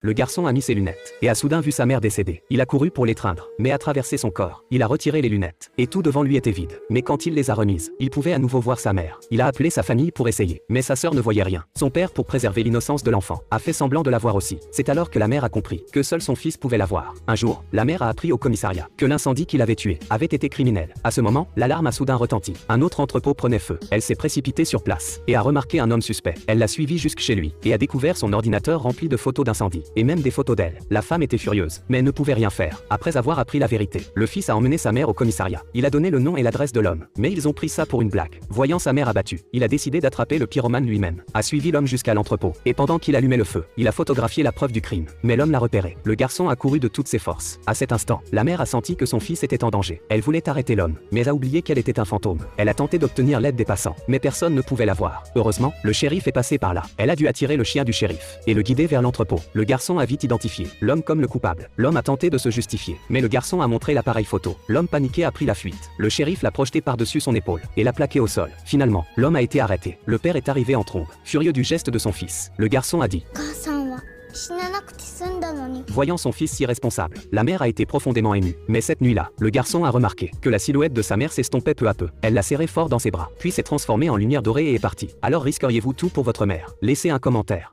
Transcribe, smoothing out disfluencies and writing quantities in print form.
Le garçon a mis ses lunettes et a soudain vu sa mère décédée. Il a couru pour l'étreindre, mais a traversé son corps. Il a retiré les lunettes et tout devant lui était vide. Mais quand il les a remises, il pouvait à nouveau voir sa mère. Il a appelé sa famille pour essayer, mais sa sœur ne voyait rien. Son père, pour préserver l'innocence de l'enfant, a fait semblant de la voir aussi. C'est alors que la mère a compris que seul son fils pouvait la voir. Un jour, la mère a appris au commissariat que l'incendie qui l'avait tué avait été criminel. À ce moment, l'alarme a soudain retenti. Un autre entrepôt prenait feu. Elle s'est précipitée sur place et a remarqué un homme suspect. Elle l'a suivi jusque chez lui et a découvert son ordinateur rempli de photos d'incendie et même des photos d'elle. La femme était furieuse, mais ne pouvait rien faire. Après avoir appris la vérité, le fils a emmené sa mère au commissariat. Il a donné le nom et l'adresse de l'homme, mais ils ont pris ça pour une blague. Voyant sa mère abattue, il a décidé d'attraper le pyromane lui-même, a suivi l'homme jusqu'à l'entrepôt, et pendant qu'il allumait le feu, il a photographié la preuve du crime. Mais l'homme l'a repéré. Le garçon a couru de toutes ses forces. À cet instant, la mère a senti que son fils était en danger. Elle voulait arrêter l'homme, mais a oublié qu'elle était un fantôme. Elle a tenté d'obtenir l'aide des passants, mais personne ne pouvait la voir. Heureusement, le shérif est passé par là. Elle a dû attirer le chien du shérif et le guider vers l'entrepôt. Le garçon a vite identifié l'homme comme le coupable. L'homme a tenté de se justifier, mais le garçon a montré l'appareil photo. L'homme paniqué a pris la fuite. Le shérif l'a projeté par-dessus son épaule et l'a plaqué au sol. Finalement, l'homme a été arrêté. Le père est arrivé en trombe, furieux du geste de son fils. Le garçon a dit: voyant son fils si responsable, la mère a été profondément émue. Mais cette nuit-là, le garçon a remarqué que la silhouette de sa mère s'estompait peu à peu. Elle l'a serré fort dans ses bras, puis s'est transformée en lumière dorée et est partie. Alors risqueriez-vous tout pour votre mère? Laissez un commentaire.